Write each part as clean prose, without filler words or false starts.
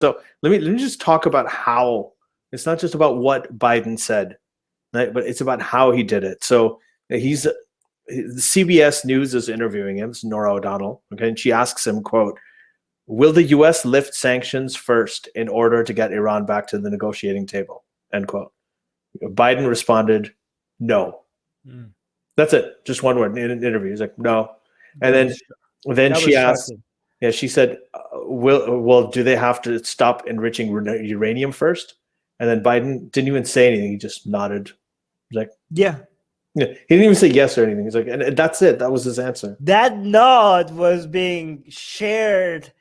So let me just talk about how. It's not just about what Biden said, right? But it's about how he did it. So CBS News is interviewing him. It's Nora O'Donnell. Okay, and she asks him, "quote Will the U.S. lift sanctions first in order to get Iran back to the negotiating table?" End quote. Biden responded, "No." That's it. Just one word in an interview. He's like, "No." And then she asked, yeah, she said, do they have to stop enriching uranium first? And then Biden didn't even say anything. He just nodded. He's like, yeah. He didn't even say yes or anything. He's like, and that's it. That was his answer. That nod was being shared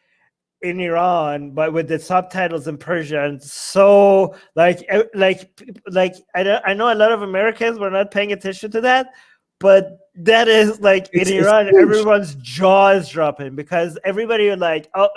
in Iran, but with the subtitles in Persian. So like I know a lot of Americans were not paying attention to that, but that is like in Iran, everyone's jaw is dropping because everybody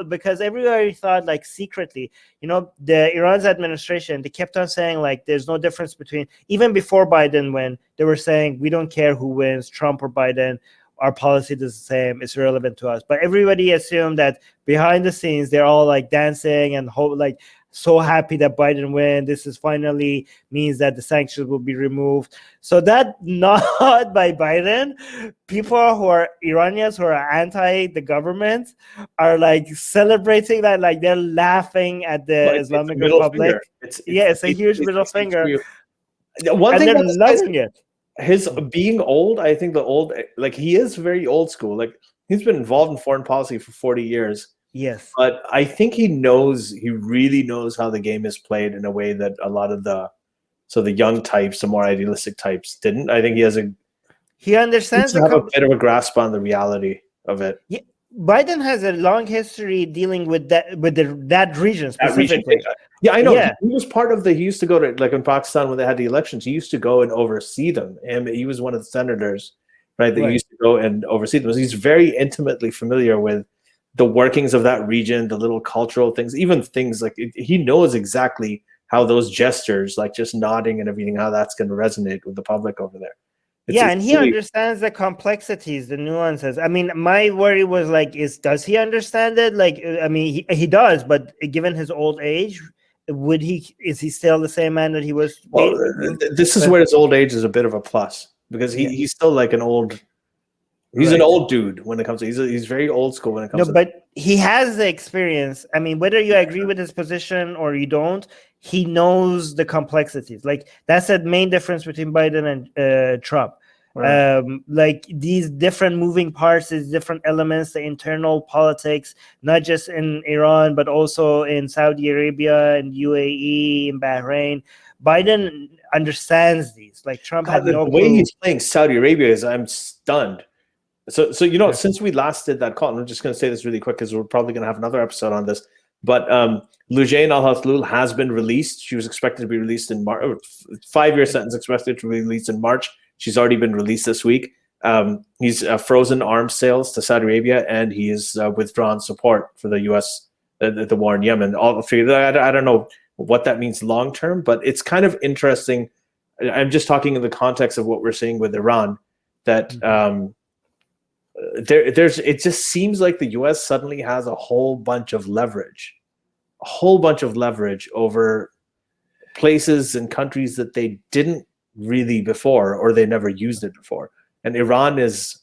because everybody thought like secretly, the Iran's administration, they kept on saying like there's no difference between, even before Biden, when they were saying we don't care who wins, Trump or Biden, our policy is the same, it's irrelevant to us. But everybody assumed that behind the scenes they're all like dancing and so happy that Biden win. This is finally means that the sanctions will be removed. So that nod by Biden, people who are Iranians who are anti the government are like celebrating that, like they're laughing at the Islamic Republic. It's a huge middle finger. One thing they're loving it. His being old, I think he is very old school. Like he's been involved in foreign policy for 40 years. Yes. But I think he really knows how the game is played in a way that a lot of the young types, the more idealistic types didn't. I think he understands have a bit of a grasp on the reality of it. Yeah. Biden has a long history dealing with that region specifically. Yeah, I know. Yeah. He was part of he used to go to, like in Pakistan when they had the elections, he used to go and oversee them. And he was one of the senators, right, that used to go and oversee them. So he's very intimately familiar with the workings of that region, the little cultural things, even things like he knows exactly how those gestures, like just nodding and everything, how that's going to resonate with the public over there. And he understands the complexities, the nuances. I mean, my worry was like, does he understand it? Like, I mean, he does, but given his old age, is he still the same man that he was? Well, this is where his old age is a bit of a plus, because he's still like an old. He's an old dude when it comes to he's very old school when it comes to. But he has the experience. I mean, whether you agree with his position or you don't, he knows the complexities. Like that's the main difference between Biden and Trump. Right. Like these different moving parts, these different elements, the internal politics, not just in Iran, but also in Saudi Arabia, in UAE, in Bahrain. Biden understands these. Like Trump had no clue. The way he's playing Saudi Arabia is, I'm stunned. So since we last did that call, and I'm just going to say this really quick because we're probably going to have another episode on this, but Loujain al-Hathloul has been released. She was expected to be released in March. 5-year sentence expected to be released in March. She's already been released this week. He's frozen arms sales to Saudi Arabia, and he has withdrawn support for the U.S. The war in Yemen. I don't know what that means long term, but it's kind of interesting. I'm just talking in the context of what we're seeing with Iran, that it just seems like the U.S. suddenly has a whole bunch of leverage over places and countries that they didn't really before, or they never used it before. And Iran is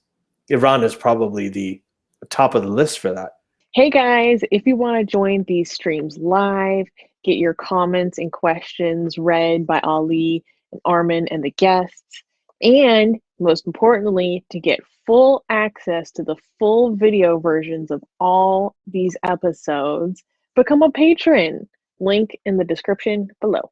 probably the top of the list for that. Hey guys, if you want to join these streams live, get your comments and questions read by Ali and Armin and the guests, and most importantly, to get full access to the full video versions of all these episodes, become a patron. Link in the description below.